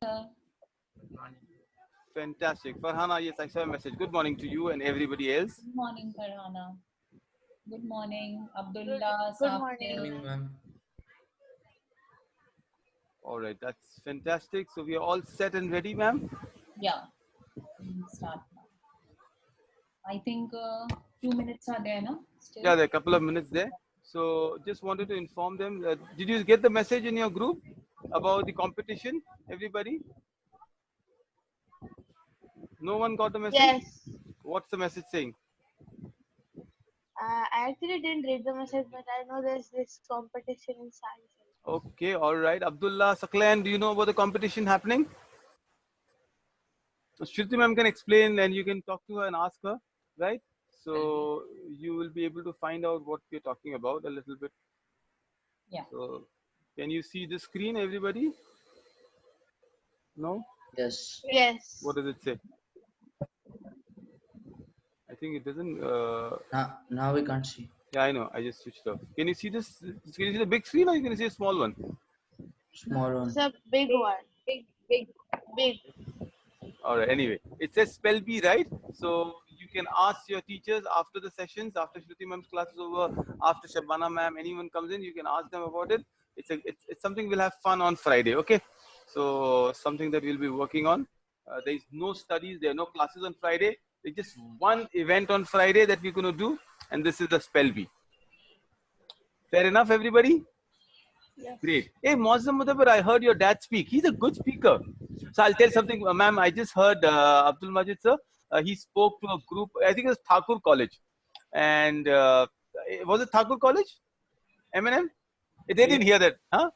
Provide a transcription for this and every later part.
Sir. Fantastic. Farhana, yes, I saw a message. Good morning to you and everybody else. Good morning, Farhana. Good morning, Good Abdullah, good morning, Safir. Morning, ma'am. ma'am. All right, that's fantastic. So we are all set and ready, ma'am? Yeah, we'll start now. I think few minutes are there, no? Still? Yeah, there are a couple of minutes there. So just wanted to inform them. Did you get the message in your group about the competition? Everybody? No one got the message? Yes, What's the message saying? I actually didn't read the message, but I know there's this competition in science. Okay, all right. Abdullah, Saklan, do you know about the competition happening? So Shruti ma'am can explain and you can talk to her and ask her, right? So you will be able to find out what we're talking about a little bit. Yeah. So can you see the screen, everybody? No? Yes. Yes. What does it say? I think it doesn't. Now we can't see. Yeah, I know. I just switched off. Can you see this? Can you see the big screen or you can see a small one? Small It's one. a big one. Big. All right. Anyway, it says spell bee, right? So you can ask your teachers after the sessions, after Shruti ma'am's class is over, after Shabana ma'am, anyone comes in, you can ask them about it. It's something we'll have fun on Friday. Okay. So something that we'll be working on. There is no studies. There are no classes on Friday. There's just one event on Friday that we're going to do, and this is the spell bee. Fair enough, everybody? Yes. Great. Hey, Moazzam Mudabbir, I heard your dad speak. He's a good speaker. So I'll tell something, ma'am. I just heard Abdul Majid sir. He spoke to a group. I think it was Thakur College, and was it Thakur College? M&M? They didn't hear that, huh?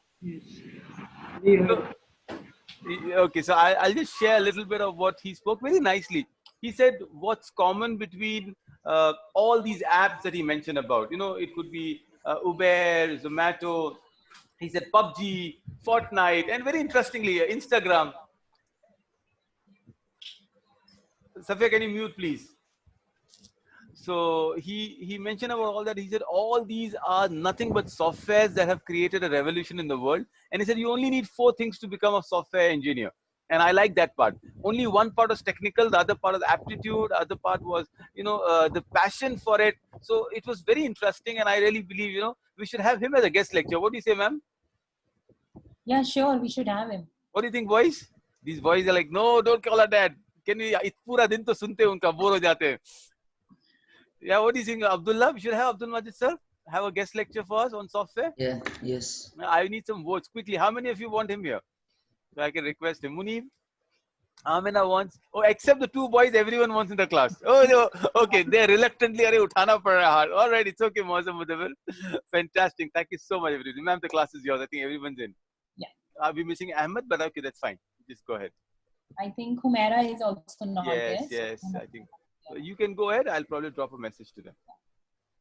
So, okay, so I'll just share a little bit of what he spoke very nicely. He said what's common between all these apps that he mentioned about. You know, it could be Uber, Zomato. He said PUBG, Fortnite, and very interestingly, Instagram. Safia, can you mute, please? So he mentioned about all that. He said all these are nothing but softwares that have created a revolution in the world. And he said you only need four things to become a software engineer. And I like that part. Only one part was technical, the other part was aptitude, the other part was the passion for it. So it was very interesting, and I really believe we should have him as a guest lecturer. What do you say, ma'am? Yeah, sure. We should have him. What do you think, boys? These boys are like, no, don't call her dad. Can we? पूरा दिन तो सुनते उनका bore हो जाते हैं. Yeah, what do you think, Abdullah? We should have Abdul Majid sir have a guest lecture for us on software. Yeah. Yes. I need some votes quickly. How many of you want him here? So I can request him. Munib, Amina wants. Oh, except the two boys, everyone wants in the class. Oh, no. Okay, they're reluctantly. Are uthana pad raha. All right, it's okay, Mozam Mudabbir. Fantastic. Thank you so much, everybody. Ma'am, the class is yours. I think everyone's in. Yeah. I'll be missing Ahmed, but okay, that's fine. Just go ahead. I think Humaira is also not Yes, there. yes. I think so you can go ahead. I'll probably drop a message to them.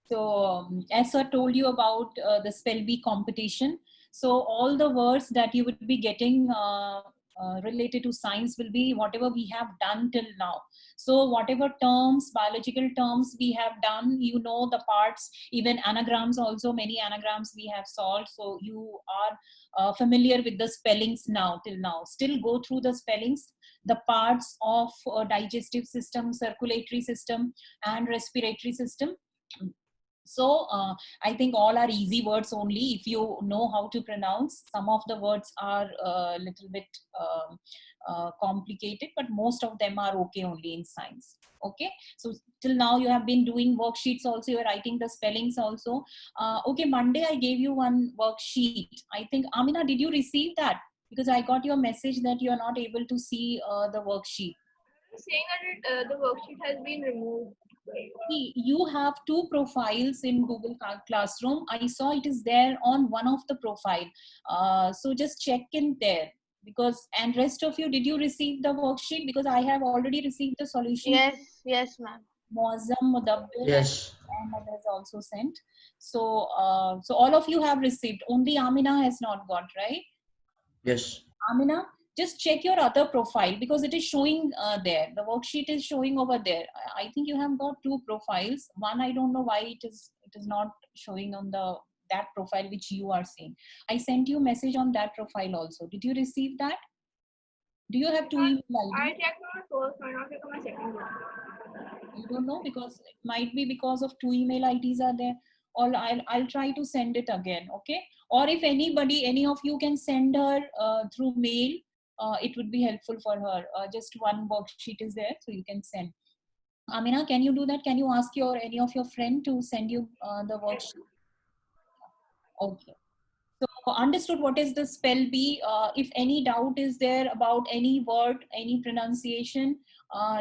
So, as I told you about the spell bee competition, so all the words that you would be getting related to science will be whatever we have done till now. So whatever terms, biological terms we have done, the parts, even anagrams also, many anagrams we have solved. So you are familiar with the spellings now, till now. Still go through the spellings, the parts of digestive system, circulatory system, and respiratory system. So I think all are easy words only if you know how to pronounce. Some of the words are a little bit complicated, but most of them are okay only in science. Okay, so till now you have been doing worksheets also, you're writing the spellings also. Okay, Monday I gave you one worksheet. I think, Amina, did you receive that? Because I got your message that you are not able to see the worksheet. Saying that the worksheet has been removed. See, you have two profiles in Google Classroom. I saw it is there on one of the profile. So just check in there, and rest of you, did you receive the worksheet? Because I have already received the solution. Yes, ma'am. Moazzam, Mudabbir, Yes. and Ahmed has also sent. So, so all of you have received. Only Amina has not got, right? Yes. Amina, just check your other profile because it is showing there. The worksheet is showing over there. I think you have got two profiles. One, I don't know why it is not showing on that profile which you are seeing. I sent you a message on that profile also. Did you receive that? Do you have two email I ID? checked my first one, I'll check my second one. You don't know, because it might be because of two email IDs are there. Or I'll try to send it again. Okay. Or if any of you can send her through mail, it would be helpful for her. Just one worksheet is there, so you can send. Amina, can you do that? Can you ask any of your friend to send you the worksheet? Okay. So understood what is the spell bee. If any doubt is there about any word, any pronunciation,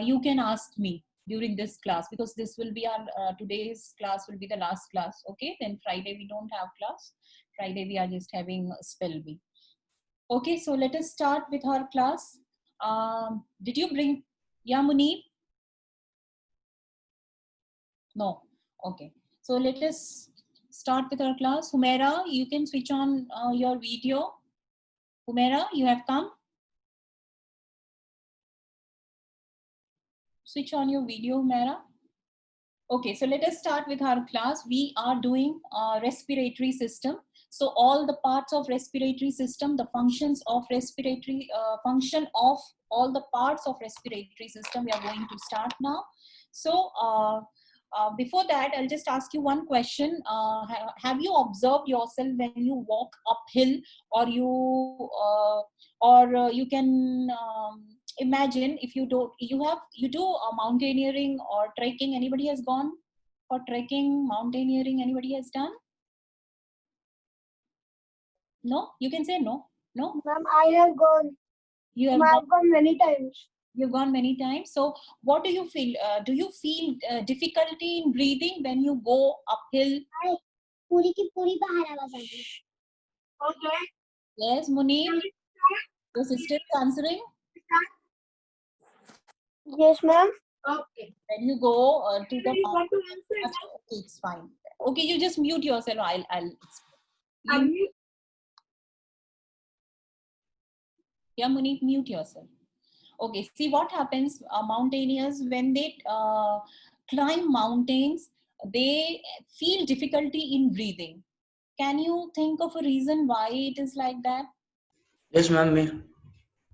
you can ask me during this class, because this will be our today's class will be the last class. Okay, then Friday we don't have class. Friday we are just having spell bee. Okay, so let us start with our class. Did you bring Yamuni? No. Okay. So let us start with our class. Humaira, you can switch on your video. Humaira, you have come. Switch on your video, Humaira. Okay, so let us start with our class. We are doing respiratory system. So all the parts of respiratory system, the functions of respiratory, function of all the parts of respiratory system, we are going to start now. So before that, I'll just ask you one question. Have you observed yourself when you walk uphill, or you can imagine if you do mountaineering or trekking? Anybody has gone for trekking, mountaineering? Anybody has done? No, you can say no. No, Ma'am, I have gone. you have Ma'am, gone. I've gone many times. You've gone many times. So what do you feel? Do you feel difficulty in breathing when you go uphill? पूरी की पूरी बाहर आवाज आ रही है. Okay. Yes, Munir, your sister is answering. Yes, ma'am. Okay. When you go to the You want to answer okay, it's fine. Okay, you just mute yourself. I'll explain. that? Yeah, Munir, mute yourself. Okay, see what happens, mountaineers, when they climb mountains, they feel difficulty in breathing. Can you think of a reason why it is like that? Yes, ma'am.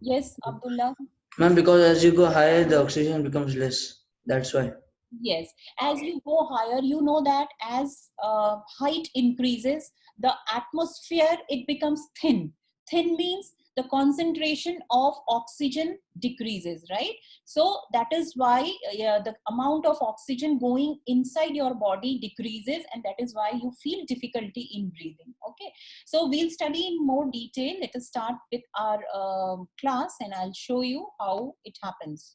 Yes, Abdullah. Ma'am, because as you go higher, the oxygen becomes less. That's why. Yes, as you go higher, you know that as height increases, the atmosphere, it becomes thin. Thin means the concentration of oxygen decreases, right? So that is why the amount of oxygen going inside your body decreases, and that is why you feel difficulty in breathing. Okay, so we'll study in more detail. Let us start with our class, and I'll show you how it happens.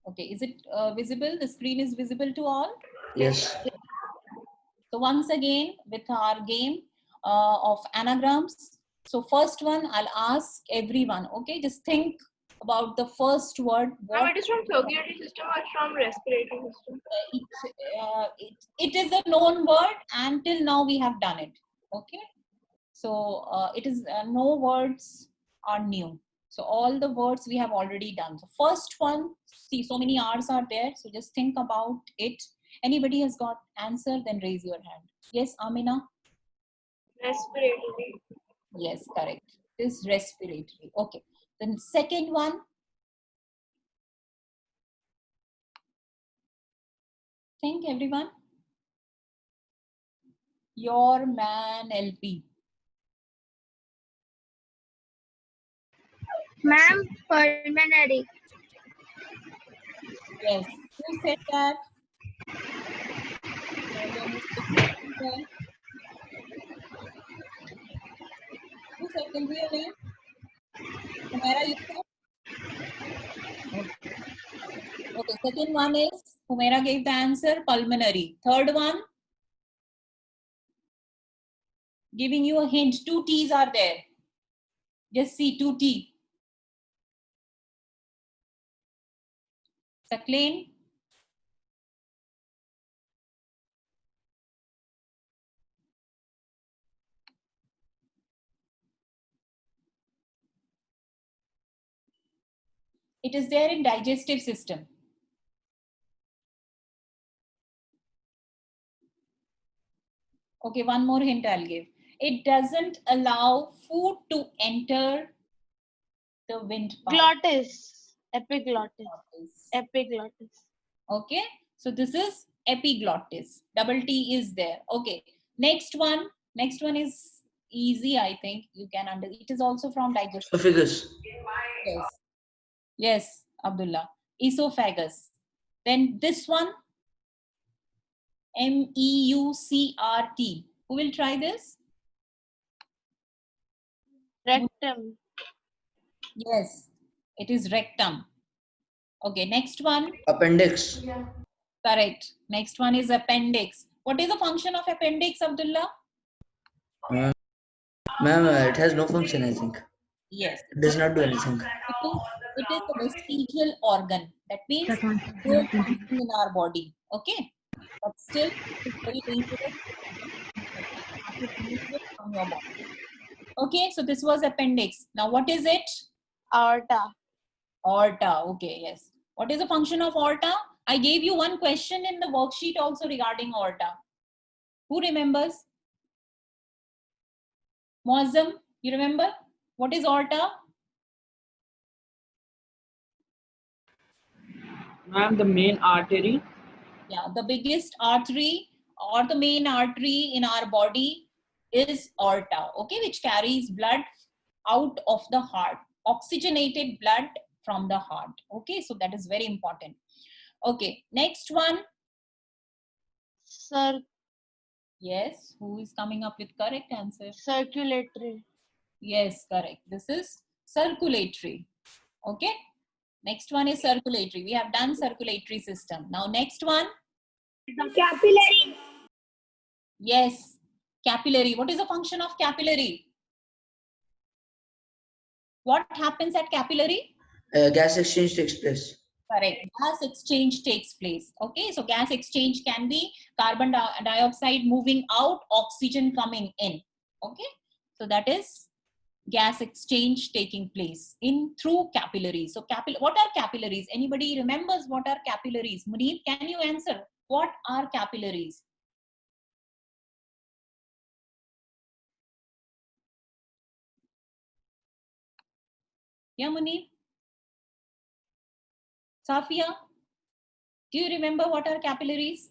Okay, is it visible? The screen is visible to all? Yes. So once again, with our game of anagrams. So first one, I'll ask everyone, okay? Just think about the first word. Ma'am, it is from circulatory system or from respiratory system? It is a known word, and till now we have done it, okay? So it is no words are new. So all the words we have already done. So first one, see, so many R's are there. So just think about it. Anybody has got answer, then raise your hand. Yes, Amina? Respiratory. Yes, correct. It is respiratory. Okay. Then second one. Think, everyone. Your man LP. Ma'am, pulmonary. Yes. Who said that? Who said? Can we your name? Humera, you said? Okay. Okay. Second one is Humera gave the answer, pulmonary. Third one, giving you a hint. Two T's are there. Just see two T. Sakleen. It is there in digestive system. Okay, one more hint I'll give. It doesn't allow food to enter the windpipe. Glottis. Epiglottis. Okay, so this is epiglottis. Double T is there. Okay, next one. Next one is easy, I think. You can under. It is also from digestive. Esophagus. Yes. Yes, Abdullah. Esophagus. Then this one, MEUCRT. Who will try this? Rectum. Yes, it is rectum. Okay, next one. Appendix. Correct. Next one is appendix. What is the function of appendix, Abdullah? Ma'am, it has no function, I think. Yes. It does not do anything. It is a vestigial organ. That means no function in our body. Okay. But still, it's very dangerous. You have to remove it from your body. Okay, so this was appendix. Now, what is it? Aorta. Aorta. Okay, yes. What is the function of aorta? I gave you one question in the worksheet also regarding aorta. Who remembers? Muazzam, you remember? What is aorta? Ma'am, the main artery. Yeah, the biggest artery or the main artery in our body is aorta, okay, which carries blood out of the heart, oxygenated blood from the heart. Okay, so that is very important. Okay, next one. Yes, who is coming up with correct answer? Circulatory. Yes, correct. This is circulatory. Okay, next one is circulatory. We have done circulatory system. Now next one. Capillary. Yes, capillary. What is the function of capillary? What happens at capillary? Gas exchange takes place. Correct. Gas exchange takes place. Okay, so gas exchange can be carbon dioxide moving out, oxygen coming in. Okay, so that is gas exchange taking place in through capillaries. So what are capillaries? Anybody remembers what are capillaries? Munir, can you answer? What are capillaries? Yeah, Munir? Safia, do you remember what are capillaries?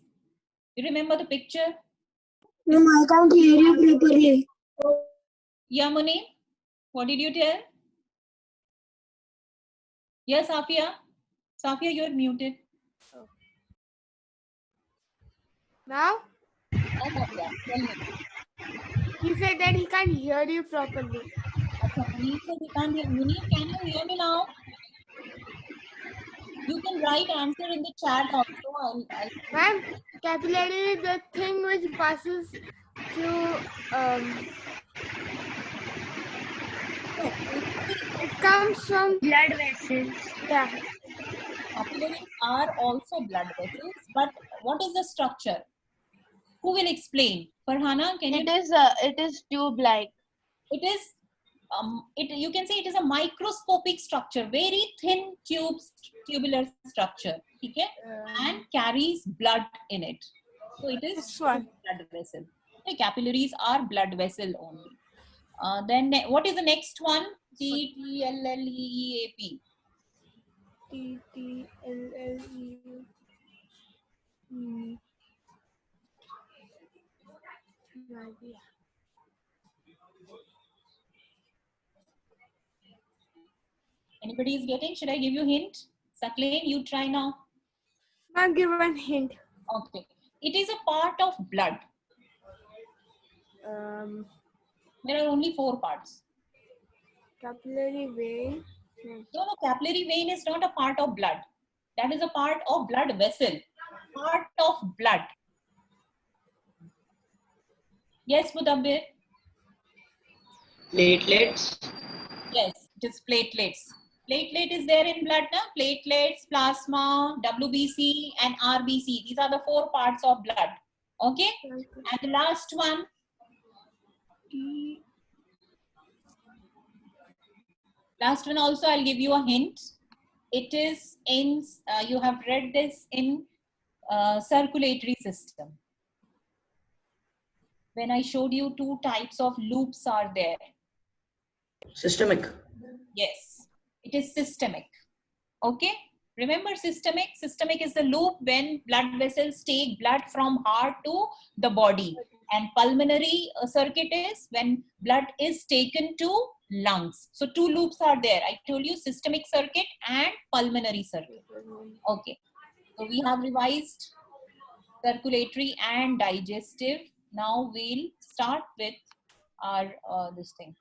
You remember the picture? No, I can't hear you properly. Yeah, Munir, what did you tell? Yes, Safia. Safia, you're muted. Now? Yeah, Safia, tell me. He said that he can't hear you properly. Munir said he can't hear. Munir, can you hear me now? You can write answer in the chat also. Ma'am, capillary is the thing which passes through, it comes from Blood vessels. yeah. Capillaries are also blood vessels, but what is the structure? Who will explain? Farhana, can you? It is tube-like. It is. You can say it is a microscopic structure, very thin tubular structure, okay, and carries blood in it. So it is blood vessel. Okay, capillaries are blood vessel only. Then what is the next one? TTLLEAP. TTLLE. No idea. Anybody is getting? Should I give you a hint? Saklain, you try now. I'll give one hint. Okay. It is a part of blood. There are only 4 parts. Capillary vein. No, capillary vein is not a part of blood. That is a part of blood vessel. Part of blood. Yes, Mudabbir? Platelets. Yes, it is platelets. Platelet is there in blood, na? Platelets, plasma, WBC and RBC. These are the 4 parts of blood. Okay? And the last one. Last one also I'll give you a hint. It is in, you have read this in circulatory system. when I showed you two types of loops are there. Systemic. Yes, it is systemic. Okay, remember systemic. Systemic is the loop when blood vessels take blood from heart to the body, and pulmonary circuit is when blood is taken to lungs. So two loops are there. I told you systemic circuit and pulmonary circuit. Okay, so we have revised circulatory and digestive. Now we'll start with our this thing,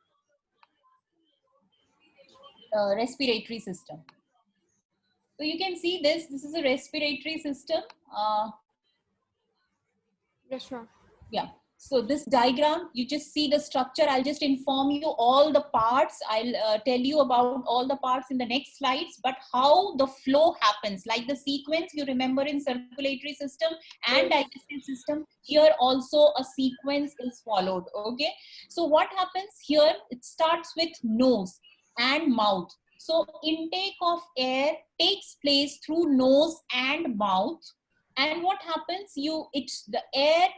respiratory system. So you can see this is a respiratory system. Yes, ma'am. Yeah. So this diagram, you just see the structure. I'll just inform you all the parts. I'll tell you about all the parts in the next slides, but how the flow happens, like the sequence you remember in circulatory system and digestive system, here also a sequence is followed. Okay. So what happens here, it starts with nose and mouth. So intake of air takes place through nose and mouth. And what happens, the air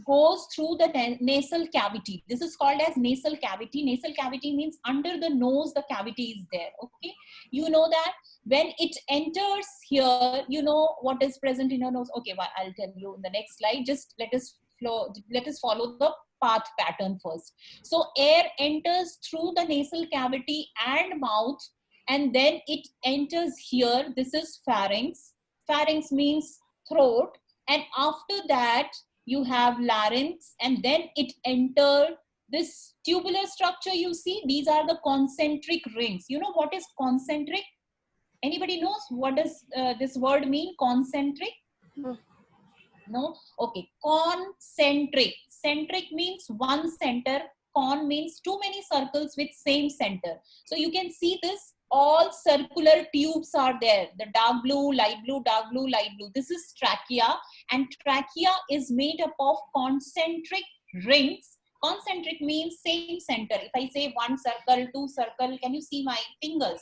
goes through the nasal cavity. This is called as nasal cavity. Nasal cavity means under the nose, the cavity is there. Okay. You know that when it enters here, you know what is present in your nose. Okay, well, I'll tell you in the next slide. Just let us follow the path pattern first. So air enters through the nasal cavity and mouth, and then it enters here. This is pharynx. Pharynx means throat. And after that, you have larynx, and then it entered this tubular structure. You see, these are the concentric rings. You know what is concentric? Anybody knows what does this word mean, concentric? No? Okay, concentric. Centric means one center. Con means too many circles with same center. So you can see this, all circular tubes are there. The dark blue, light blue, dark blue, light blue. This is trachea, and trachea is made up of concentric rings. Concentric means same center. If I say one circle, two circle, can you see my fingers?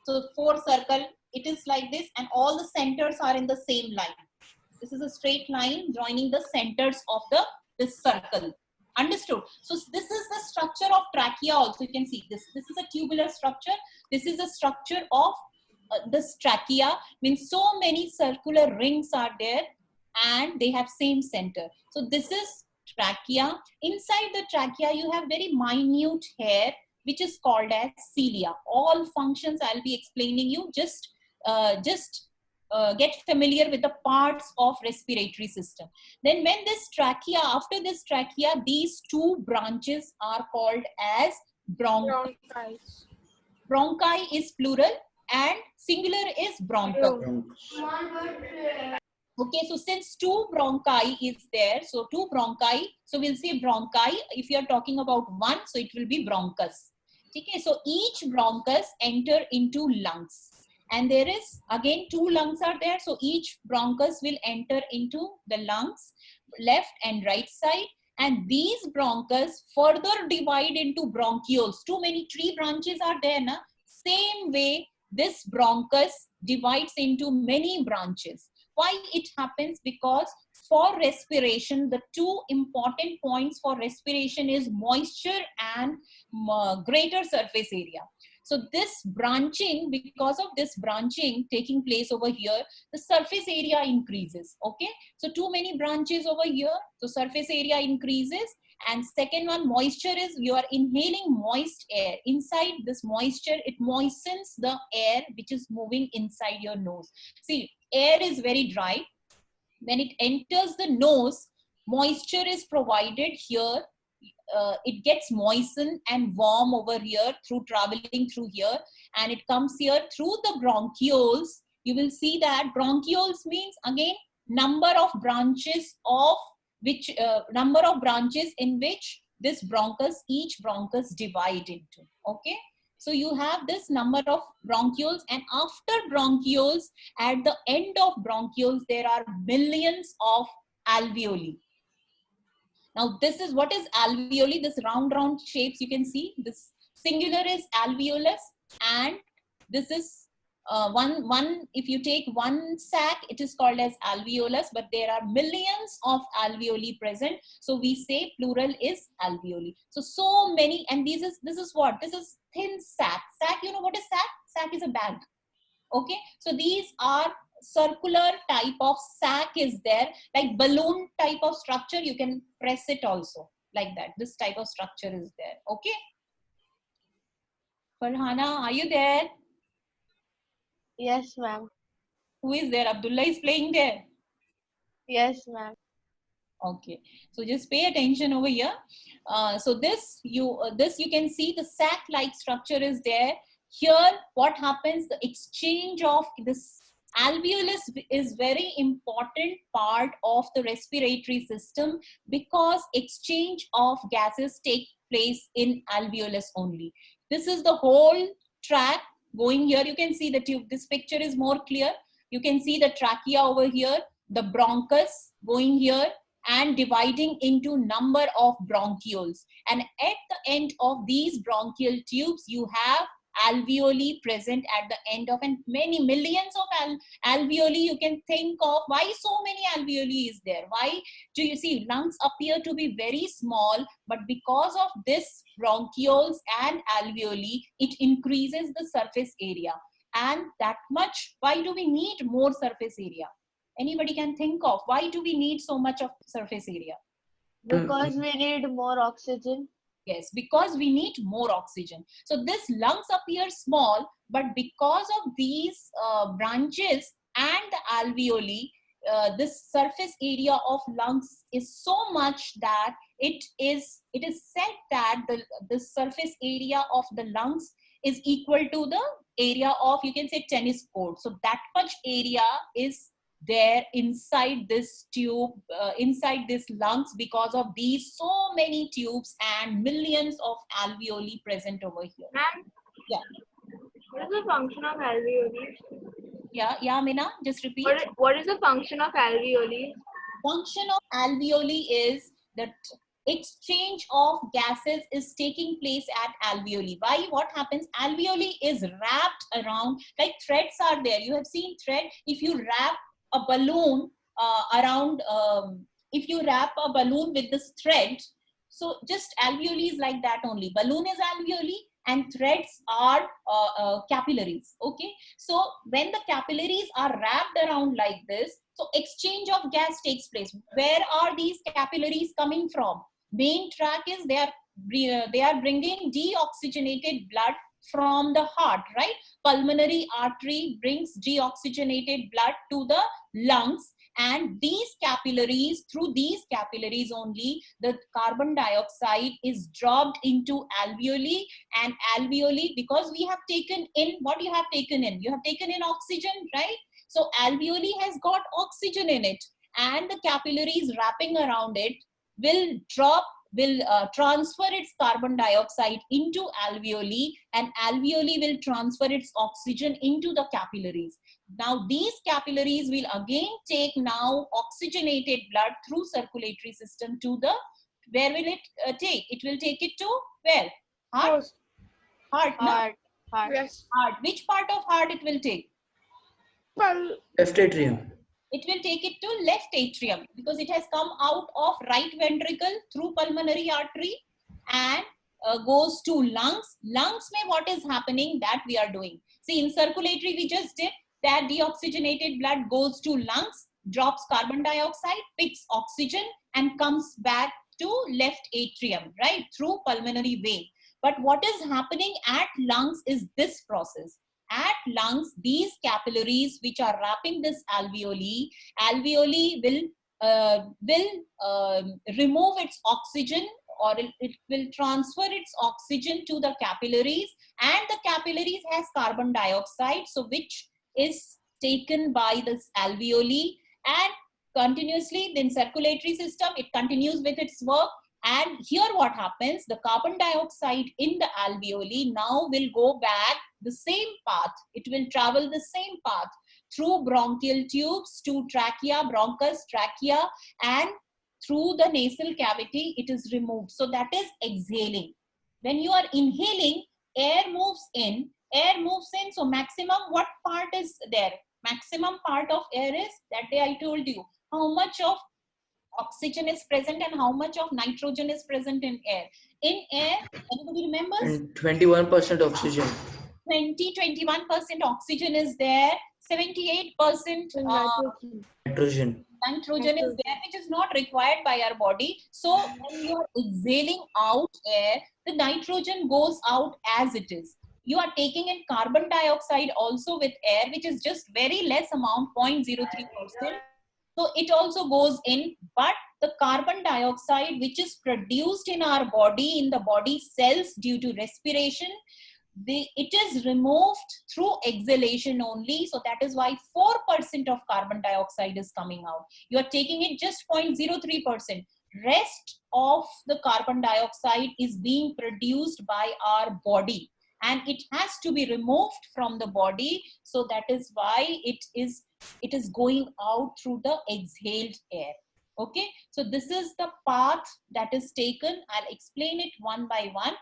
So 4 circle, it is like this, and all the centers are in the same line. This is a straight line joining the centers of this circle. Understood? So this is the structure of trachea also. You can see this. This is a tubular structure. This is a structure of this trachea. Means so many circular rings are there and they have same center. So this is trachea. Inside the trachea, you have very minute hair, which is called as cilia. All functions I'll be explaining you. Just get familiar with the parts of respiratory system. Then when this trachea, after this trachea, these two branches are called as bronchi. Bronchi is plural and singular is bronchus. Okay, so since two bronchi is there, so two bronchi, so we'll say bronchi. If you are talking about one, so it will be bronchus. Okay, so each bronchus enter into lungs. And there is again 2 lungs are there. So each bronchus will enter into the lungs, left and right side. And these bronchus further divide into bronchioles. Too many tree branches are there. Na? Same way, this bronchus divides into many branches. Why it happens? Because for respiration, the 2 important points for respiration is moisture and greater surface area. So this branching, because of this branching taking place over here, the surface area increases. Okay. So too many branches over here. So surface area increases. And second one, moisture is you are inhaling moist air. Inside this moisture, it moistens the air which is moving inside your nose. See, air is very dry. When it enters the nose, moisture is provided here. It gets moistened and warm over here through traveling through here, and it comes here through the bronchioles. You will see that bronchioles means again number of branches of which number of branches in which this bronchus, each bronchus divide into. Okay, so you have this number of bronchioles, and after bronchioles, at the end of bronchioles, there are millions of alveoli. Now this is what is alveoli, this round shapes you can see. This singular is alveolus and this is if you take one sac, it is called as alveolus, but there are millions of alveoli present. So we say plural is alveoli. So many, and this is what? This is thin sac. Sac, you know what is sac? Sac is a bag. Okay, so these are circular type of sac is there, like balloon type of structure. You can press it also like that. This type of structure is there. Okay. Farhana, are you there? Yes, ma'am. Who is there? Abdullah is playing there. Yes, ma'am. Okay, so just pay attention over here. So this you can see the sac-like structure is there. Here, what happens? The exchange of this alveolus is very important part of the respiratory system, because exchange of gases take place in alveolus only. This is the whole tract going here. You can see the tube. This picture is more clear. You can see the trachea over here, the bronchus going here, and dividing into number of bronchioles. And at the end of these bronchial tubes, you have alveoli present at the end of, and many millions of alveoli. You can think of why so many alveoli is there. Why do you see lungs appear to be very small, but because of this bronchioles and alveoli, it increases the surface area. And that much, why do we need more surface area? Anybody can think of why do we need so much of surface area? Because we need more oxygen. Yes, because we need more oxygen. So this lungs appear small, but because of these branches and the alveoli, this surface area of lungs is so much that it is said that the surface area of the lungs is equal to the area of, you can say, tennis court. So that much area is there inside this tube, inside this lungs, because of these so many tubes and millions of alveoli present over here. Ma'am? Yeah. What is the function of alveoli? Yeah, Mina, just repeat. What is the function of alveoli? Function of alveoli is that exchange of gases is taking place at alveoli. Why? What happens? Alveoli is wrapped around, like threads are there. You have seen thread. If you wrap a balloon around, if you wrap a balloon with this thread, so just alveoli is like that only. Balloon is alveoli and threads are capillaries. Okay, so when the capillaries are wrapped around like this, so exchange of gas takes place. Where are these capillaries coming from? Main track is they are bringing deoxygenated blood from the heart, right? Pulmonary artery brings deoxygenated blood to the lungs, and these capillaries, through these capillaries only, the carbon dioxide is dropped into alveoli, and alveoli, because we have taken in, what you have taken in? You have taken in oxygen, right? So alveoli has got oxygen in it, and the capillaries wrapping around it will transfer its carbon dioxide into alveoli, and alveoli will transfer its oxygen into the capillaries. Now these capillaries will again take now oxygenated blood through circulatory system to the, where will it take? It will take it to where? Heart? Heart, no? Heart. Yes. Heart. Which part of heart it will take? Left atrium. It will take it to left atrium, because it has come out of right ventricle through pulmonary artery and goes to lungs. Lungs mein what is happening, that we are doing. See, in circulatory we just did that. Deoxygenated blood goes to lungs, drops carbon dioxide, picks oxygen, and comes back to left atrium, right, through pulmonary vein. But what is happening at lungs is this process. At lungs, these capillaries which are wrapping this alveoli will remove its oxygen, or it will transfer its oxygen to the capillaries, and the capillaries has carbon dioxide, so which is taken by this alveoli, and continuously in circulatory system it continues with its work. And here what happens, the carbon dioxide in the alveoli now will go back the same path. It will travel the same path through bronchial tubes to trachea, bronchus, trachea, and through the nasal cavity it is removed. So that is exhaling. When you are inhaling, air moves in, air moves in. So maximum, what part is there? Maximum part of air is, that day I told you, how much of oxygen is present and how much of nitrogen is present in air. In air, anybody remembers? And 21% oxygen. 21% oxygen is there, 78% Nitrogen. nitrogen is there, which is not required by our body. So when you are exhaling out air, the nitrogen goes out as it is. You are taking in carbon dioxide also with air, which is just very less amount, 0.03%. So it also goes in, but the carbon dioxide which is produced in our body, in the body cells due to respiration, it is removed through exhalation only. So that is why 4% of carbon dioxide is coming out. You are taking it just 0.03%. Rest of the carbon dioxide is being produced by our body, and it has to be removed from the body. So that is why it is going out through the exhaled air. Okay, so this is the path that is taken. I'll explain it one by one.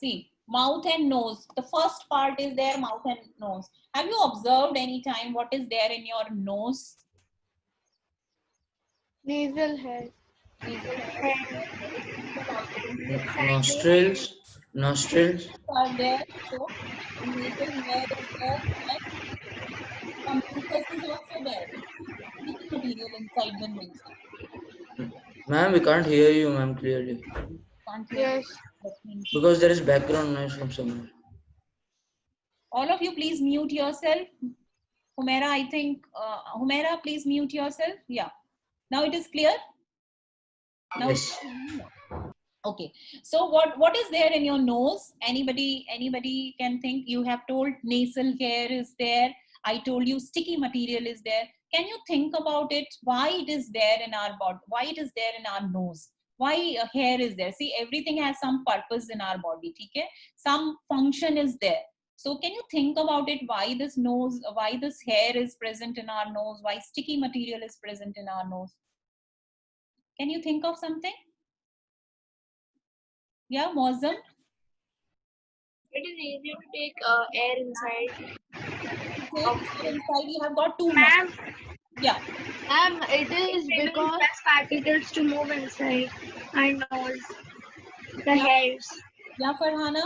See, mouth and nose. The first part is there, mouth and nose. Have you observed any time what is there in your nose? Nasal hair. Nostrils. Nostrils. Are there, so nasal hair is there, and some mucus is also there. Sticky material inside the nose. Ma'am, we can't hear you, ma'am, clearly. Can't hear. Yes. That means Because there is background noise from somewhere. all of you, please mute yourself. Humaira, I think, Humaira, please mute yourself. Yeah. Now it is clear? Now Yes. okay. So what is there in your nose? Anybody can think? You have told nasal hair is there. I told you sticky material is there. Can you think about it? Why it is there in our body? Why it is there in our nose? Why hair is there? See, everything has some purpose in our body. Okay? Some function is there. So can you think about it? Why this nose? Why this hair is present in our nose? Why sticky material is present in our nose? Can you think of something? Yeah, Mozam? It is easier to take air inside. Inside you have got two Ma'am, yeah. it is because Less particles to move inside our nose. The hairs. Yeah, Farhana?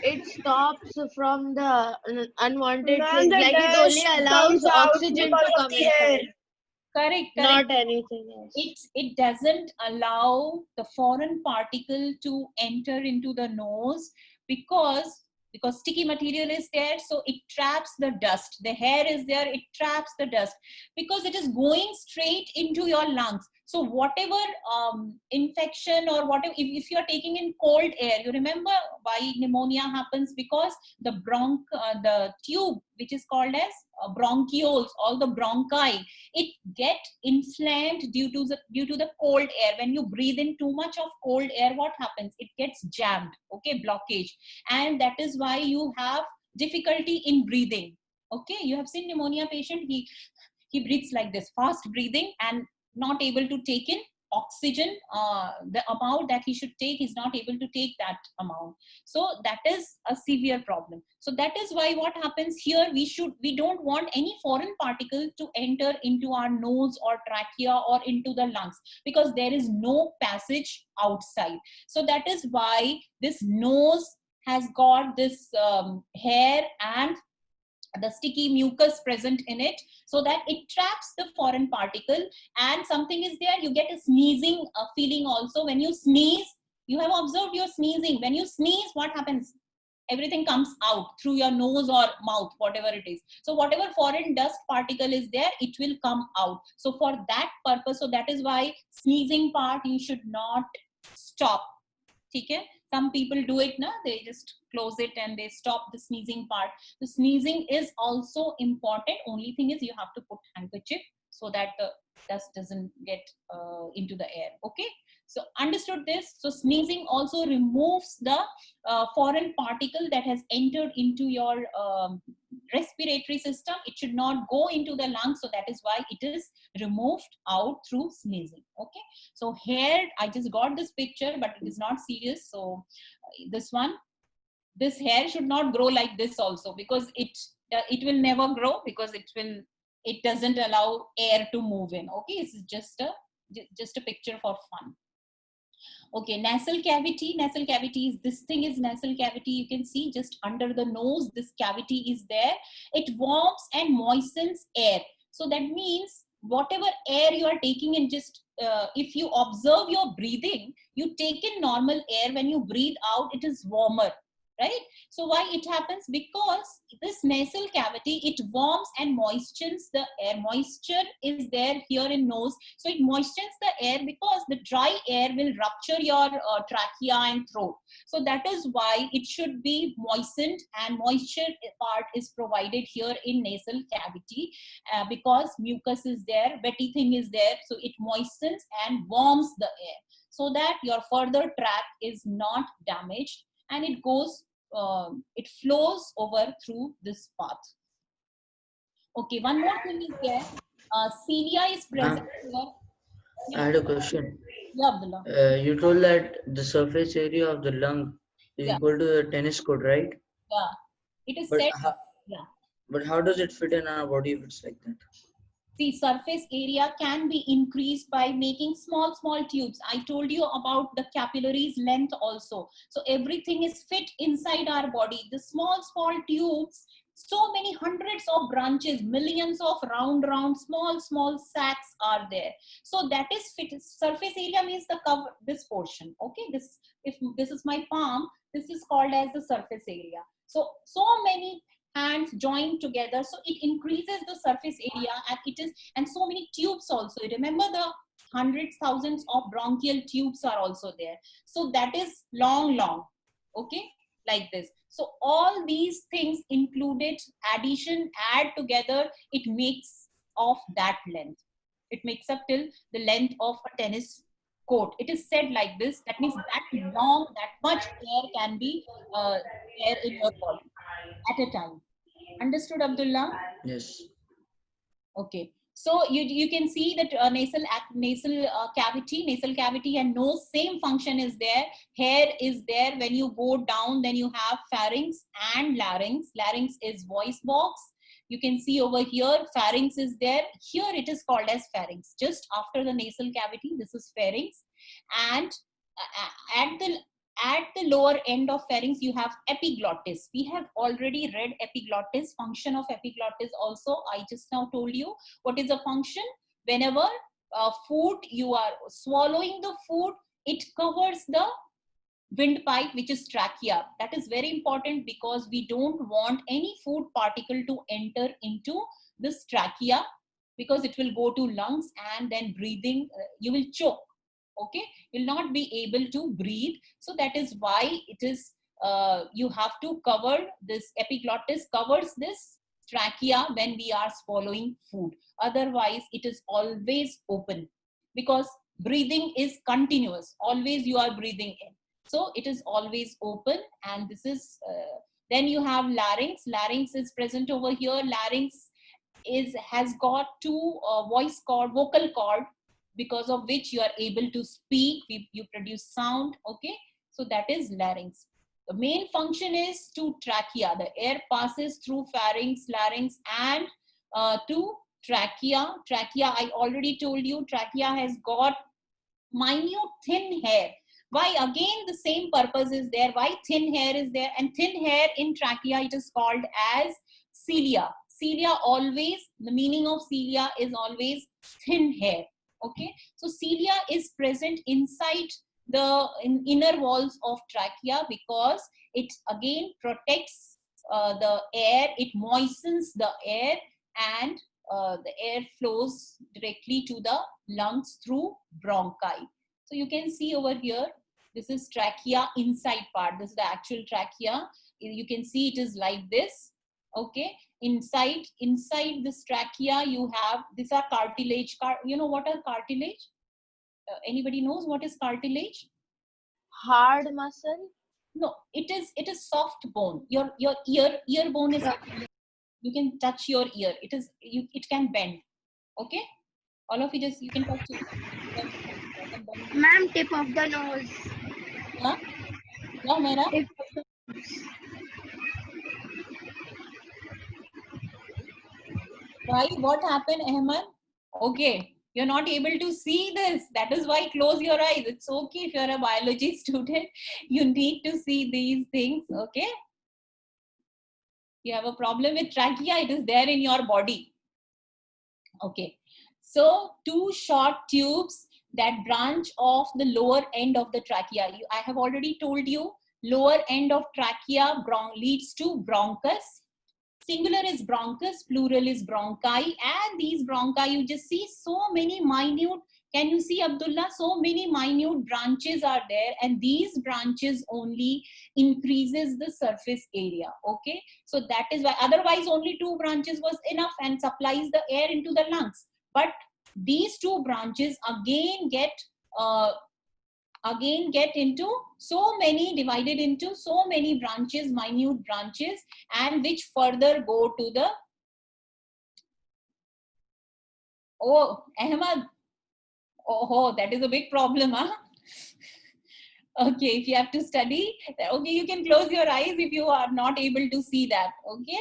it stops from the unwanted Ma'am, things. the Like it dust only allows comes out oxygen because to of come the hair. inside, Correct. not anything else. It doesn't allow the foreign particle to enter into the nose because sticky material is there, so it traps the dust. The hair is there, it traps the dust because it is going straight into your lungs. So whatever infection or whatever, if you are taking in cold air, you remember why pneumonia happens? Because the the tube which is called as bronchioles, all the bronchi, it get inflamed due to the cold air. When you breathe in too much of cold air, what happens? It gets jammed, okay, blockage, and that is why you have difficulty in breathing. Okay, you have seen pneumonia patient, he breathes like this, fast breathing, and not able to take in oxygen, the amount that he should take, he's not able to take that amount. So that is a severe problem. So that is why what happens here, we don't want any foreign particle to enter into our nose or trachea or into the lungs, because there is no passage outside. So that is why this nose has got this hair and the sticky mucus present in it, so that it traps the foreign particle. And something is there, you get a sneezing feeling also. When you sneeze, you have observed your sneezing, when you sneeze, what happens? Everything comes out through your nose or mouth, whatever it is. So whatever foreign dust particle is there, it will come out. So for that purpose, so that is why sneezing part you should not stop. Okay? Some people do it now, they just close it and they stop the sneezing part. The sneezing is also important. Only thing is you have to put handkerchief so that the dust doesn't get into the air. Okay, So understood this? So sneezing also removes the foreign particle that has entered into your respiratory system. It should not go into the lungs. So that is why it is removed out through sneezing. Okay. So here I just got this picture, but it is not serious. So this one, this hair should not grow like this also, because it will never grow, because it doesn't allow air to move in. Okay. It's just a picture for fun. Okay, nasal cavity. Nasal cavity is, this thing is nasal cavity. You can see just under the nose, this cavity is there. It warms and moistens air. So that means whatever air you are taking in, just if you observe your breathing, you take in normal air. When you breathe out, it is warmer, right? So why it happens? Because this nasal cavity, it warms and moistens the air. Moisture is there here in nose, so it moistens the air, because the dry air will rupture your trachea and throat. So that is why it should be moistened, and moisture part is provided here in nasal cavity, because mucus is there, wetty thing is there, so it moistens and warms the air, so that your further tract is not damaged, and it goes it flows over through this path. Okay, one more thing is there. Cilia is present here. I had a question. Yeah, Abdullah. You told that the surface area of the lung is Yeah. equal to the tennis court, right? Yeah, it is But said. how, Yeah. but how does it fit in our body if it's like that? The surface area can be increased by making small tubes. I told you about the capillaries length also. So everything is fit inside our body. The small tubes, so many hundreds of branches, millions of round small sacs are there. So that is fit. Surface area means the cover, this portion. Okay, this, if this is my palm, this is called as the surface area. So many hands joined together, so it increases the surface area, and so many tubes also. Remember, the hundreds, thousands of bronchial tubes are also there. So that is long, okay, like this. So all these things included, add together, it makes of that length. It makes up till the length of a tennis court. It is said like this. That means that long, that much air can be there in your body at a time. Understood, Abdullah? Yes. Okay. So you can see that nasal cavity and nose, same function is there. Hair is there. When you go down, then you have pharynx and larynx. Larynx is voice box. You can see over here, pharynx is there. Here it is called as pharynx. Just after the nasal cavity, this is pharynx. And at the lower end of pharynx, you have epiglottis. We have already read epiglottis, function of epiglottis also. I just now told you what is the function. Whenever food, you are swallowing the food, it covers the windpipe, which is trachea. That is very important, because we don't want any food particle to enter into this trachea, because it will go to lungs, and then breathing, you will choke. Okay, you'll not be able to breathe. So that is why it is, you have to cover this, epiglottis covers this trachea when we are swallowing food. Otherwise, it is always open, because breathing is continuous. Always you are breathing in. So it is always open, and this is, then you have larynx. Larynx is present over here. Larynx has got two vocal cord, because of which you are able to speak, you produce sound. Okay, so that is larynx. The main function is to trachea. The air passes through pharynx, larynx, and to trachea. Trachea, I already told you, trachea has got minute thin hair. Why? Again, the same purpose is there. Why thin hair is there? And thin hair in trachea, it is called as cilia. Cilia always, the meaning of cilia is always thin hair. Okay, so cilia is present inside the inner walls of trachea, because it again protects the air, it moistens the air, and the air flows directly to the lungs through bronchi. So you can see over here, this is trachea inside part. This is the actual trachea. You can see it is like this. Okay, inside this trachea, you have, these are cartilage. You know what are cartilage? Anybody knows what is cartilage? Hard muscle. No, it is soft bone. Your ear bone is, you can touch your ear. It can bend. Okay, all of you just, you can touch it. Ma'am, tip of the nose. Huh? Yeah, Mera? Tip. Why? What happened, Ahmed? Okay, you're not able to see this. That is why close your eyes. It's okay if you're a biology student. You need to see these things. Okay. You have a problem with trachea. It is there in your body. Okay. So two short tubes that branch off the lower end of the trachea. I have already told you, lower end of trachea leads to bronchus. Singular is bronchus, plural is bronchi, and these bronchi, you just see so many minute, can you see, Abdullah? So many minute branches are there, and these branches only increases the surface area. Okay, so that is why, otherwise only two branches was enough and supplies the air into the lungs. But these two branches again get into so many, divided into so many branches, minute branches, and which further go to the, oh, Ahmad, oh, that is a big problem, huh? Okay, if you have to study, okay, you can close your eyes if you are not able to see that. Okay,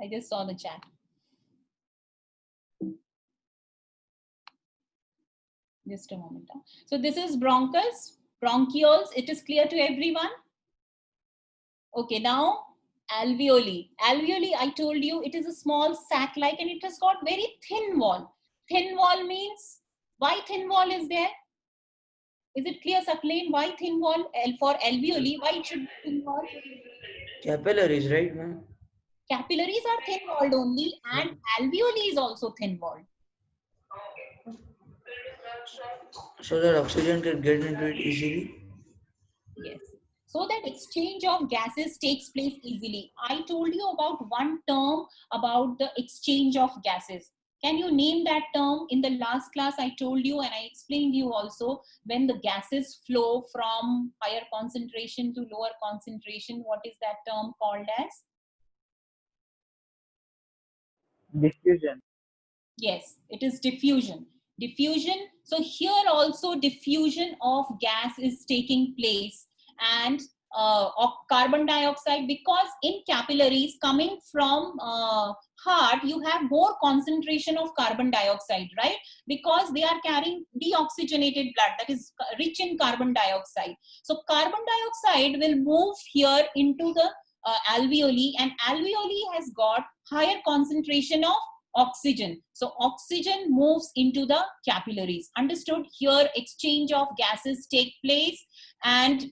I just saw the chat. Just a moment. So this is bronchus, bronchioles. It is clear to everyone? Okay, now alveoli. Alveoli, I told you, it is a small sac-like and it has got very thin wall. Thin wall means, why thin wall is there? Is it clear, Saklain? Why thin wall? For alveoli, why it should be thin wall? Capillaries, right, ma'am? Capillaries are thin walled only, and alveoli is also thin walled. So that oxygen can get into it easily. Yes. So that exchange of gases takes place easily. I told you about one term about the exchange of gases. Can you name that term? In the last class, I told you and I explained you also, when the gases flow from higher concentration to lower concentration, what is that term called as? Diffusion. Yes, it is diffusion. Diffusion. So here also diffusion of gas is taking place, and of carbon dioxide, because in capillaries coming from heart, you have more concentration of carbon dioxide, right? Because they are carrying deoxygenated blood that is rich in carbon dioxide. So carbon dioxide will move here into the alveoli, and alveoli has got higher concentration of oxygen. So oxygen moves into the capillaries. Understood? Here exchange of gases take place, and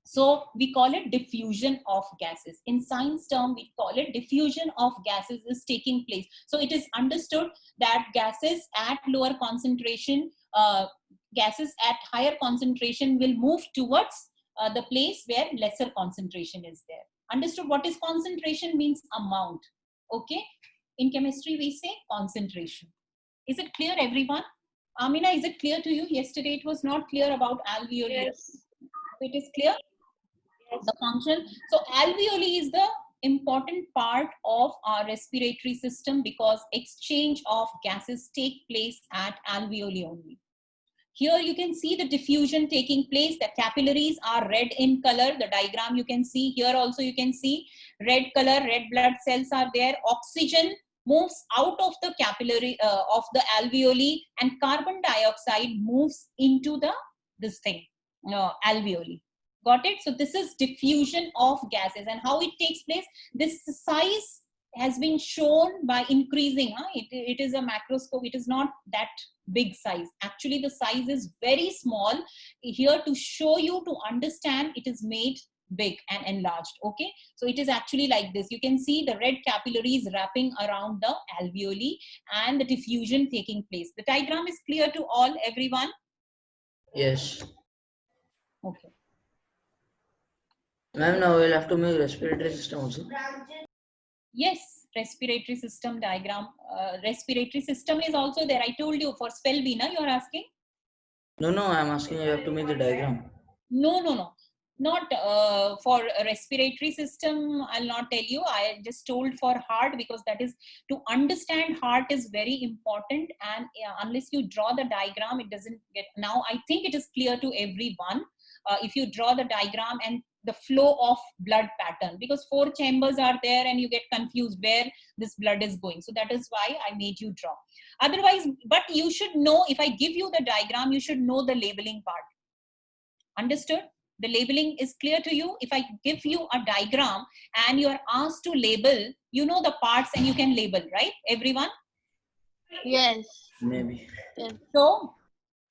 so we call it diffusion of gases. In science term, we call it diffusion of gases is taking place. So it is understood that gases at lower concentration, gases at higher concentration will move towards the place where lesser concentration is there. Understood? What is concentration? Means amount. Okay. In chemistry, we say concentration. Is it clear, everyone? Amina, is it clear to you? Yesterday it was not clear about alveoli. Yes. It is clear? Yes. The function. So alveoli is the important part of our respiratory system, because exchange of gases take place at alveoli only. Here you can see the diffusion taking place. The capillaries are red in color. The diagram you can see here also, you can see red color, red blood cells are there. Oxygen moves out of the capillary of the alveoli, and carbon dioxide moves into the alveoli. Got it? So this is diffusion of gases, and how it takes place. This size has been shown by increasing. It is a macroscope. It is not that big size. Actually, the size is very small. Here to show you, to understand, it is made big and enlarged. Okay, so it is actually like this. You can see the red capillaries wrapping around the alveoli and the diffusion taking place. The diagram is clear to all, everyone? Yes. Okay. Ma'am, now we'll have to make respiratory system also. Yes, respiratory system diagram. Respiratory system is also there. I told you for spell B, na, you are asking? No, I'm asking you have to make the diagram. No. Not for a respiratory system. I'll not tell you. I just told for heart, because that is to understand heart is very important. And unless you draw the diagram, it doesn't get. Now I think it is clear to everyone. If you draw the diagram and the flow of blood pattern, because 4 chambers are there and you get confused where this blood is going. So that is why I made you draw. Otherwise, but you should know, if I give you the diagram, you should know the labeling part. Understood? The labeling is clear to you. If I give you a diagram and you are asked to label, you know the parts and you can label, right? Everyone? Yes. Maybe. Yes. So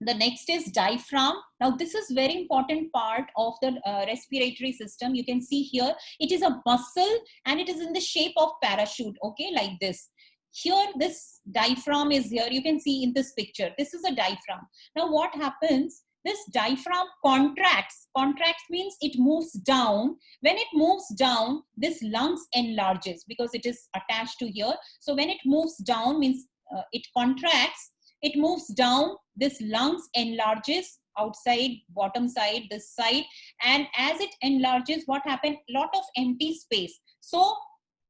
the next is diaphragm. Now this is very important part of the respiratory system. You can see here, it is a muscle and it is in the shape of parachute, okay, like this. Here, this diaphragm is here. You can see in this picture, this is a diaphragm. Now what happens? This diaphragm contracts. Contracts means it moves down. When it moves down, this lungs enlarges because it is attached to here. So when it moves down means it contracts, it moves down, this lungs enlarges outside, bottom side, this side. And as it enlarges, what happens? Lot of empty space. So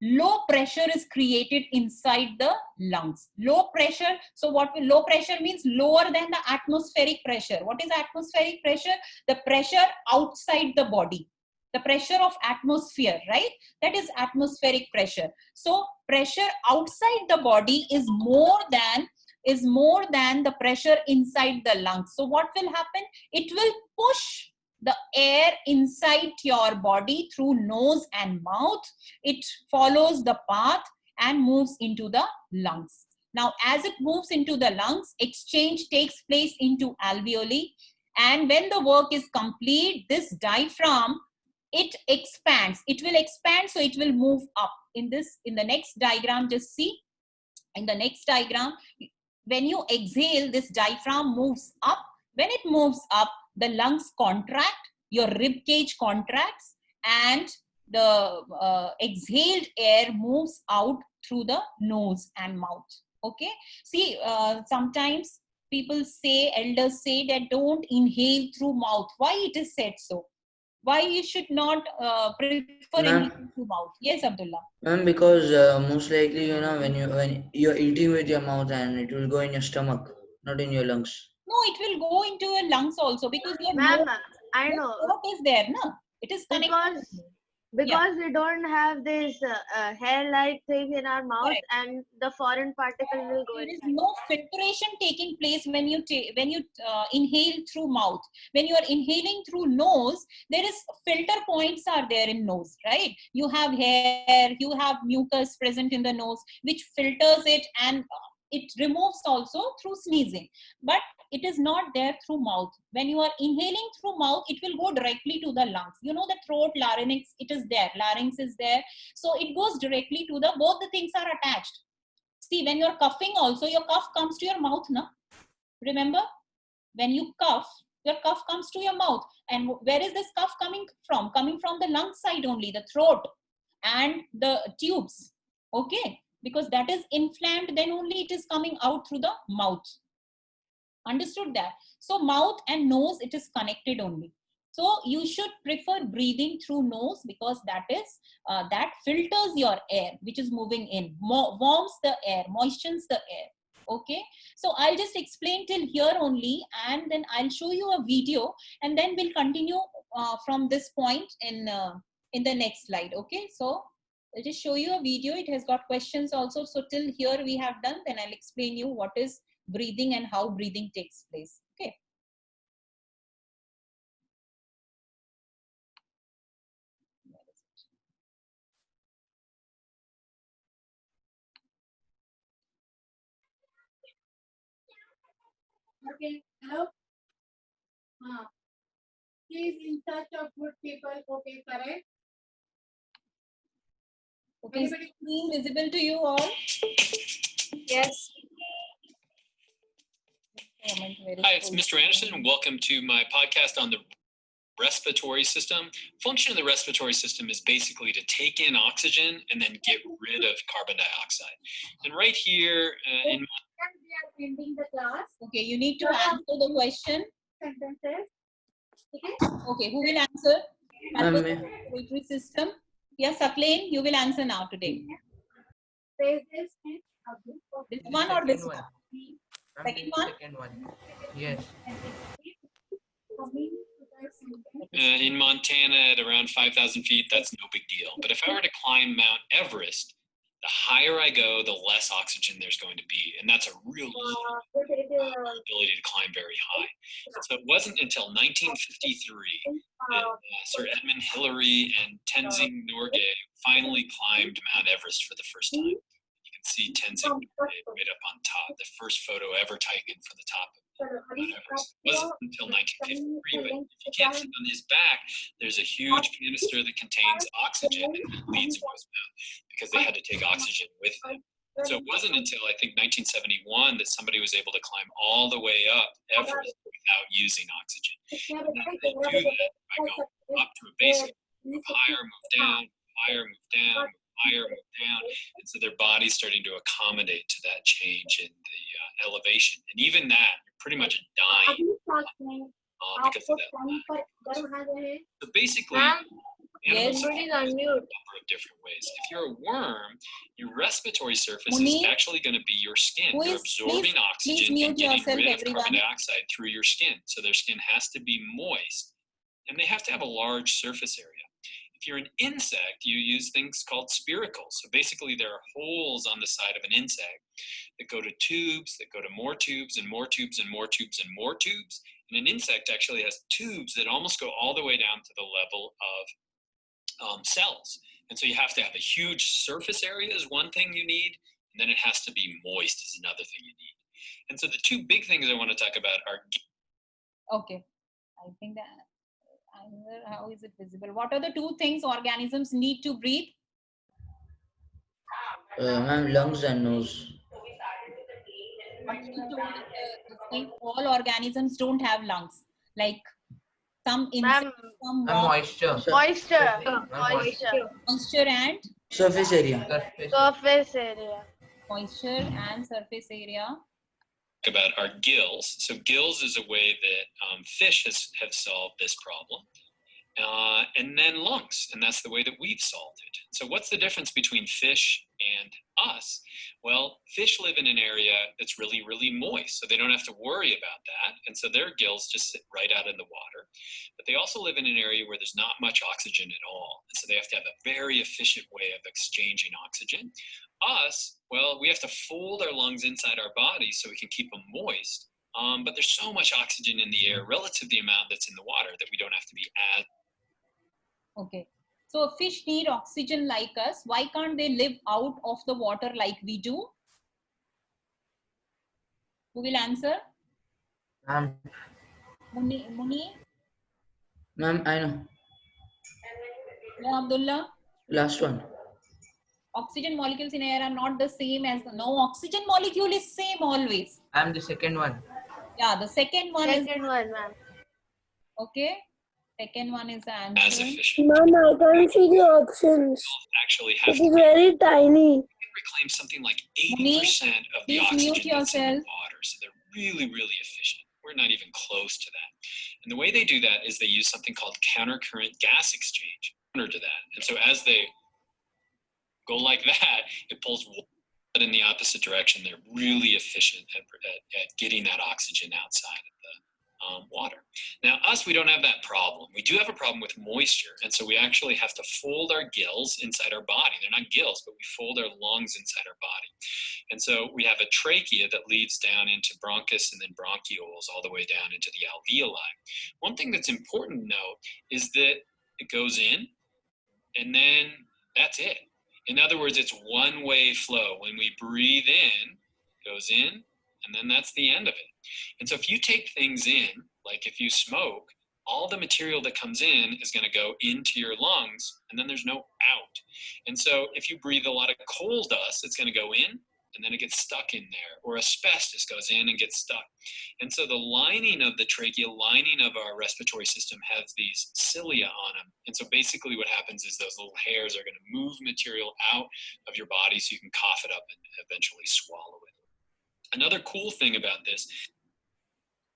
low pressure is created inside the lungs. Low pressure. So what low pressure means? Lower than the atmospheric pressure. What is atmospheric pressure? The pressure outside the body. The pressure of atmosphere, right? That is atmospheric pressure. So pressure outside the body is more than the pressure inside the lungs. So what will happen? It will push the air inside your body through nose and mouth. It follows the path and moves into the lungs. Now, as it moves into the lungs, exchange takes place into alveoli. And when the work is complete, this diaphragm, it expands. It will expand, so it will move up. In the next diagram, just see. In the next diagram, when you exhale, this diaphragm moves up. When it moves up, the lungs contract, your rib cage contracts, and the exhaled air moves out through the nose and mouth. Okay. See, sometimes people say, elders say that don't inhale through mouth. Why it is said so? Why you should not prefer inhaling through mouth? Yes, Abdullah. Ma'am, because most likely, when you're eating with your mouth and it will go in your stomach, not in your lungs. No, it will go into your lungs also, because your Ma'am, nose, I know. throat is there, no? It is connected. Because we don't have this hair-like thing in our mouth, Correct. and the foreign particle will go There is inside. no filtration taking place when you inhale through mouth. When you are inhaling through nose, there is filter points are there in nose, right? You have hair, you have mucus present in the nose, which filters it, and it removes also through sneezing. But it is not there through mouth. When you are inhaling through mouth, it will go directly to the lungs. You know, the throat, larynx, it is there. Larynx is there. So it goes directly to the, both the things are attached. See, when you're coughing also, your cough comes to your mouth, no? Remember? When you cough, your cough comes to your mouth. And where is this cough coming from? Coming from the lung side only, the throat and the tubes. Okay? Because that is inflamed, then only it is coming out through the mouth. Understood that? So mouth and nose, it is connected only. So you should prefer breathing through nose, because that is that filters your air which is moving in, warms the air, moistens the air. Okay, so I'll just explain till here only, and then I'll show you a video, and then we'll continue from this point in the next slide. Okay, so I'll just show you a video. It has got questions also. So till here we have done, then I'll explain you what is breathing and how breathing takes place. Okay. Okay, hello. He is in search of good people. Okay, correct. Okay, is the screen visible to you all? Yes. Hi, it's Mr. Anderson, and welcome to my podcast on the respiratory system. Function of the respiratory system is basically to take in oxygen and then get rid of carbon dioxide. And right here in We are ending the class. Okay, you need to answer the question. Sentences. Okay. Okay, who will answer? Ma'am, Respiratory system. Yes, Saklain, you will answer now today. Praise this and This one or this Second one? Ma'am, Second one? Second one. Yes. coming to the sentence. in Montana at around 5,000 feet, that's no big deal. But if I were to climb Mount Everest, the higher I go, the less oxygen there's going to be. And that's a real ability to climb very high. So it wasn't until 1953 that Sir Edmund Hillary and Tenzing Norgay finally climbed Mount Everest for the first time. You can see Tenzing Norgay right up on top, the first photo ever taken from the top of Mount Everest. It wasn't until 1953, but if you can't sit on his back, there's a huge canister that contains oxygen and that leads him westbound because they had to take oxygen with them. And so it wasn't until I think 1971 that somebody was able to climb all the way up Everest without using oxygen. And then they do that by going up to a base, move higher, move down, higher, move down, higher, move down. And so their body's starting to accommodate to that change in the elevation. And even that, you're pretty much dying because of that. So basically, animals Everybody is on a mute. number of different ways. If you're a worm, your respiratory surface is Muni, actually going to be your skin. who You're is- absorbing please oxygen mute and getting yourself, rid of everyone. carbon dioxide through your skin. So their skin has to be moist, and they have to have a large surface area. If you're an insect, you use things called spiracles. So basically, there are holes on the side of an insect that go to tubes, that go to more tubes and more tubes and more tubes and more tubes. And an insect actually has tubes that almost go all the way down to the level of cells. And so you have to have a huge surface area is one thing you need, and then it has to be moist is another thing you need. And so the two big things I want to talk about are Okay. I think that how is it visible? What are the two things organisms need to breathe? ma'am, lungs and nose. What you told, this thing, all organisms don't have lungs. Like some insects, Ma'am, some Ma'am, moisture. moisture. Moisture. moisture and Surface area. Surface. Surface area. moisture and surface area. about our gills. So gills is a way that fish have solved this problem. And then lungs, and that's the way that we've solved it. So what's the difference between fish and us? Well, fish live in an area that's really, really moist, so they don't have to worry about that. And so their gills just sit right out in the water. But they also live in an area where there's not much oxygen at all. And so they have to have a very efficient way of exchanging oxygen. Us, well, we have to fold our lungs inside our body so we can keep them moist. But there's so much oxygen in the air relative to the amount that's in the water that we don't have to be as. Okay. So fish need oxygen like us. Why can't they live out of the water like we do? Who will answer? Ma'am, Muni? Ma'am, I know. Yeah, Abdullah? Last one. Oxygen molecules in air are not the same as, no, oxygen molecule is same always. I'm the second one. Yeah, the second one is, Second one, ma'am. okay. Second one is the As answer. efficient. Ma'am, I can't see the options. Actually have It to is very tiny. reclaim something like Muni, 80% of the please oxygen mute that's in the yourself. water. So they're really, really efficient. We're not even close to that. And the way they do that is they use something called countercurrent gas exchange counter to that. And so as they go like that, it pulls water in the opposite direction. They're really efficient at getting that oxygen outside of the water. Now, us, we don't have that problem. We do have a problem with moisture. And so we actually have to fold our gills inside our body. They're not gills, but we fold our lungs inside our body. And so we have a trachea that leads down into bronchus and then bronchioles all the way down into the alveoli. One thing that's important to note is that it goes in and then that's it. In other words, it's one-way flow. When we breathe in, it goes in, and then that's the end of it. And so if you take things in, like if you smoke, all the material that comes in is going to go into your lungs, and then there's no out. And so if you breathe a lot of coal dust, it's going to go in, and then it gets stuck in there, or asbestos goes in and gets stuck. And so the lining of the trachea, lining of our respiratory system has these cilia on them. And so basically what happens is those little hairs are going to move material out of your body so you can cough it up and eventually swallow it. Another cool thing about this.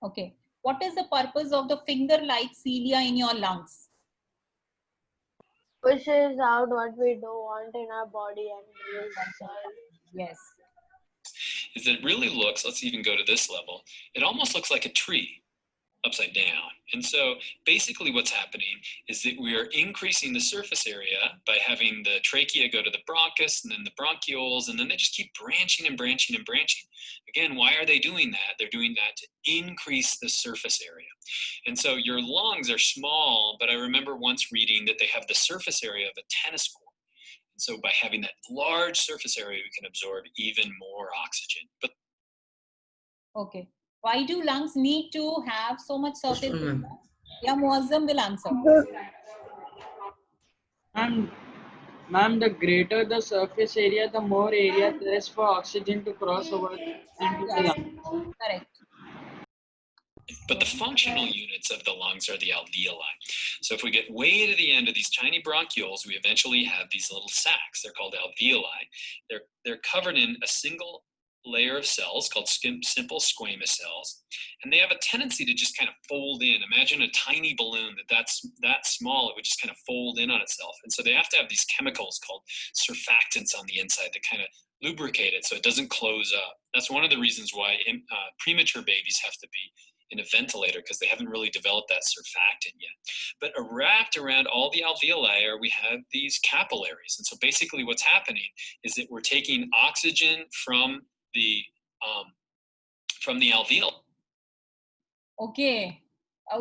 Okay. What is the purpose of the finger-like cilia in your lungs? Pushes out what we don't want in our body and releases all. Yes. Is that it really looks, let's even go to this level, it almost looks like a tree upside down. And so basically what's happening is that we are increasing the surface area by having the trachea go to the bronchus and then the bronchioles, and then they just keep branching and branching and branching. Again, why are they doing that? They're doing that to increase the surface area. And so your lungs are small, but I remember once reading that they have the surface area of a tennis court. And so by having that large surface area, we can absorb even more oxygen. But okay. Why do lungs need to have so much surface Question, area? ma'am. Yeah, Muazzam will answer. Ma'am, the greater the surface area, the more area there is for oxygen to cross over into the Yes, lung. correct. But the functional units of the lungs are the alveoli. So if we get way to the end of these tiny bronchioles, we eventually have these little sacs. They're called alveoli. They're covered in a single layer of cells called simple squamous cells. And they have a tendency to just kind of fold in. Imagine a tiny balloon that's that small, it would just kind of fold in on itself. And so they have to have these chemicals called surfactants on the inside to kind of lubricate it so it doesn't close up. That's one of the reasons why premature babies have to be in a ventilator, because they haven't really developed that surfactant yet. But wrapped around all the alveoli we have these capillaries. And so basically what's happening is that we're taking oxygen from the alveoli. Okay.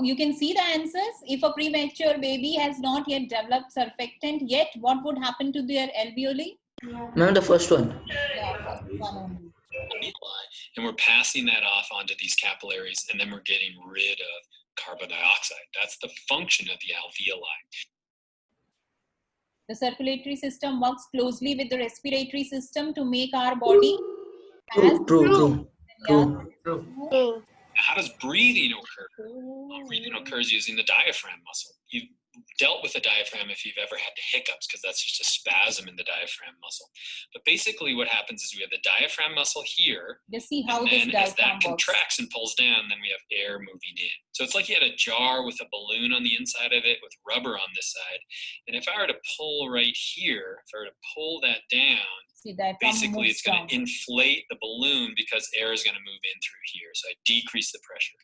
You can see the answers. If a premature baby has not yet developed surfactant yet, what would happen to their alveoli? Ma'am, the first one. Yeah, first one only. And we're passing that off onto these capillaries, and then we're getting rid of carbon dioxide. That's the function of the alveoli. The circulatory system works closely with the respiratory system to make our body as True. How does breathing occur? Well, breathing occurs using the diaphragm muscle. You've dealt with the diaphragm if you've ever had hiccups, because that's just a spasm in the diaphragm muscle. But basically what happens is we have the diaphragm muscle here, Just see how and this then as diaphragm that works. contracts and pulls down, then we have air moving in. So it's like you had a jar with a balloon on the inside of it with rubber on this side. And if I were to pull right here, if I were to pull that down, See, diaphragm basically moves it's going down. to inflate the balloon because air is going to move in through here. So I decrease the pressure.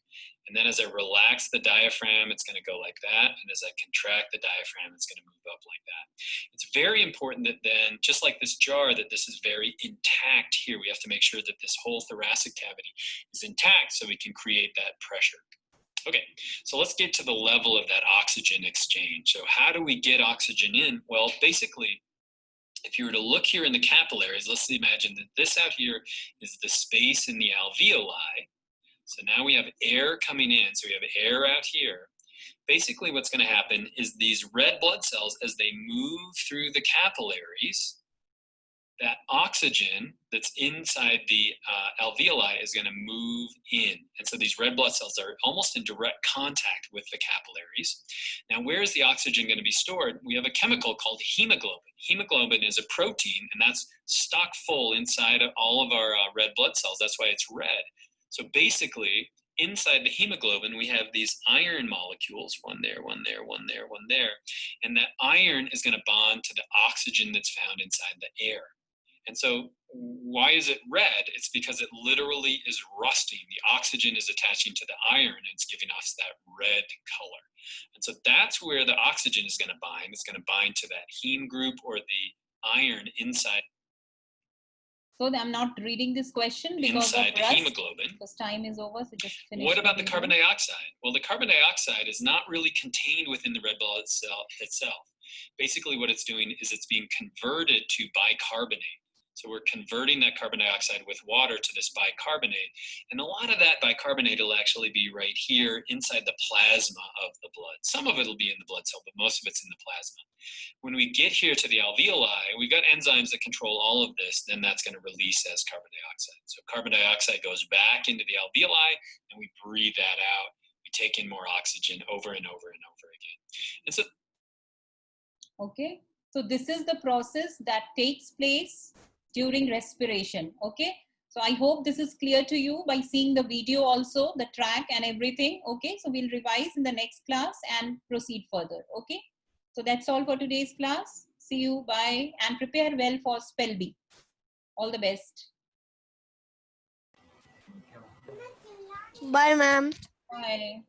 And then as I relax the diaphragm, it's going to go like that. And as I contract the diaphragm, it's going to move up like that. It's very important that then, just like this jar, that this is very intact here. We have to make sure that this whole thoracic cavity is intact so we can create that pressure. Okay, so let's get to the level of that oxygen exchange. So how do we get oxygen in? Well, basically, if you were to look here in the capillaries, let's imagine that this out here is the space in the alveoli. So now we have air coming in. So we have air out here. Basically what's going to happen is these red blood cells, as they move through the capillaries, that oxygen that's inside the alveoli is going to move in. And so these red blood cells are almost in direct contact with the capillaries. Now, where is the oxygen going to be stored? We have a chemical called hemoglobin. Hemoglobin is a protein, and that's stock full inside of all of our red blood cells. That's why it's red. So basically, inside the hemoglobin, we have these iron molecules, one there, one there, one there, one there. And that iron is going to bond to the oxygen that's found inside the air. And so why is it red? It's because it literally is rusting. The oxygen is attaching to the iron, and it's giving us that red color. And so that's where the oxygen is going to bind. It's going to bind to that heme group or the iron inside. So I'm not reading this question because inside of the rust, hemoglobin. because time is over. So just finish. What about the reading. carbon dioxide? Well, the carbon dioxide is not really contained within the red blood cell itself. Basically what it's doing is it's being converted to bicarbonate. So we're converting that carbon dioxide with water to this bicarbonate. And a lot of that bicarbonate will actually be right here inside the plasma of the blood. Some of it will be in the blood cell, but most of it's in the plasma. When we get here to the alveoli, we've got enzymes that control all of this, then that's going to release as carbon dioxide. So carbon dioxide goes back into the alveoli, and we breathe that out. We take in more oxygen over and over and over again. And so, okay, so this is the process that takes place during respiration. Okay, so I hope this is clear to you by seeing the video also, the track and everything. Okay, so we'll revise in the next class and proceed further. Okay, so that's all for today's class. See you, bye, and prepare well for spell bee. All the best. Bye, ma'am. Bye.